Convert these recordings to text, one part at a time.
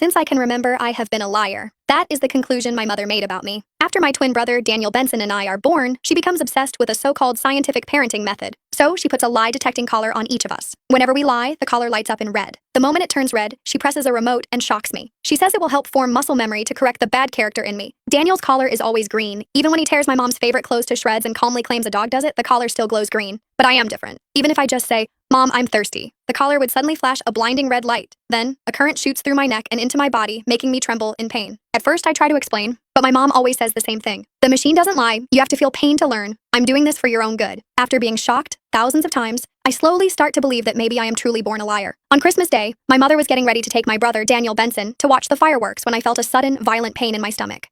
Since I can remember, I have been a liar. That is the conclusion my mother made about me. After my twin brother, Daniel Benson, and I are born, she becomes obsessed with a so-called scientific parenting method. So she puts a lie-detecting collar on each of us. Whenever we lie, the collar lights up in red. The moment it turns red, she presses a remote and shocks me. She says it will help form muscle memory to correct the bad character in me. Daniel's collar is always green. Even when he tears my mom's favorite clothes to shreds and calmly claims a dog does it, the collar still glows green. But I am different. Even if I just say, "Mom, I'm thirsty," the collar would suddenly flash a blinding red light. Then, a current shoots through my neck and into my body, making me tremble in pain. At first, I try to explain, but my mom always says the same thing. The machine doesn't lie. You have to feel pain to learn. I'm doing this for your own good. After being shocked thousands of times, I slowly start to believe that maybe I am truly born a liar. On Christmas Day, my mother was getting ready to take my brother, Daniel Benson, to watch the fireworks when I felt a sudden, violent pain in my stomach.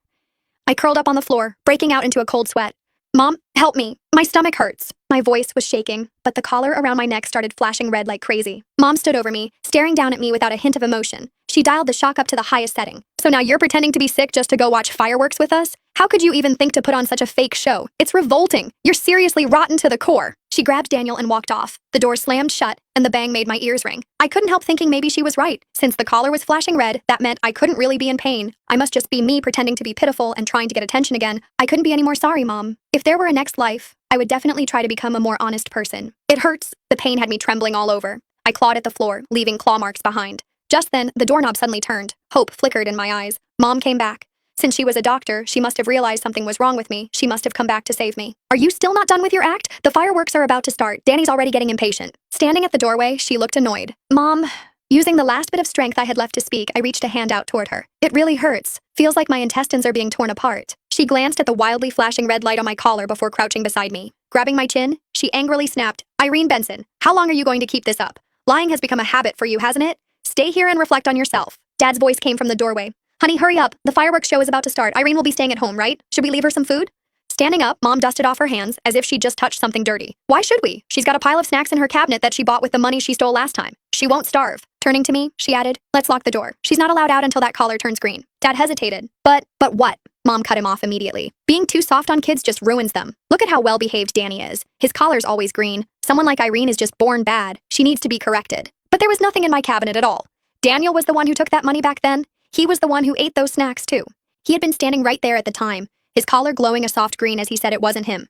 I curled up on the floor, breaking out into a cold sweat. "Mom, help me. My stomach hurts." My voice was shaking, but the collar around my neck started flashing red like crazy. Mom stood over me, staring down at me without a hint of emotion. She dialed the shock up to the highest setting. "So now you're pretending to be sick just to go watch fireworks with us? How could you even think to put on such a fake show? It's revolting. You're seriously rotten to the core." She grabbed Daniel and walked off. The door slammed shut, and the bang made my ears ring. I couldn't help thinking maybe she was right. Since the collar was flashing red, that meant I couldn't really be in pain. I must just be me pretending to be pitiful and trying to get attention again. I couldn't be any more sorry, Mom. If there were a next life, I would definitely try to become a more honest person. It hurts. The pain had me trembling all over. I clawed at the floor, leaving claw marks behind. Just then, the doorknob suddenly turned. Hope flickered in my eyes. Mom came back. Since she was a doctor, she must have realized something was wrong with me. She must have come back to save me. "Are you still not done with your act? The fireworks are about to start. Danny's already getting impatient." Standing at the doorway, she looked annoyed. "Mom..." Using the last bit of strength I had left to speak, I reached a hand out toward her. "It really hurts. Feels like my intestines are being torn apart." She glanced at the wildly flashing red light on my collar before crouching beside me. Grabbing my chin, she angrily snapped, "Irene Benson, how long are you going to keep this up? Lying has become a habit for you, hasn't it? Stay here and reflect on yourself." Dad's voice came from the doorway. "Honey, hurry up. The fireworks show is about to start. Irene will be staying at home, right? Should we leave her some food?" Standing up, Mom dusted off her hands as if she'd just touched something dirty. "Why should we? She's got a pile of snacks in her cabinet that she bought with the money she stole last time. She won't starve." Turning to me, she added, "Let's lock the door. She's not allowed out until that collar turns green." Dad hesitated. But what?" Mom cut him off immediately. "Being too soft on kids just ruins them. Look at how well-behaved Danny is. His collar's always green. Someone like Irene is just born bad. She needs to be corrected." But there was nothing in my cabinet at all. Daniel was the one who took that money back then. He was the one who ate those snacks too. He had been standing right there at the time, his collar glowing a soft green as he said it wasn't him.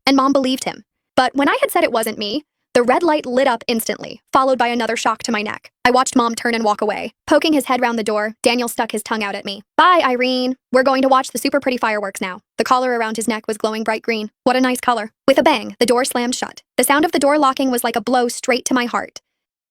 And Mom believed him. But when I had said it wasn't me, the red light lit up instantly, followed by another shock to my neck. I watched Mom turn and walk away. Poking his head round the door, Daniel stuck his tongue out at me. "Bye, Irene. We're going to watch the super pretty fireworks now." The collar around his neck was glowing bright green. What a nice color. With a bang, the door slammed shut. The sound of the door locking was like a blow straight to my heart.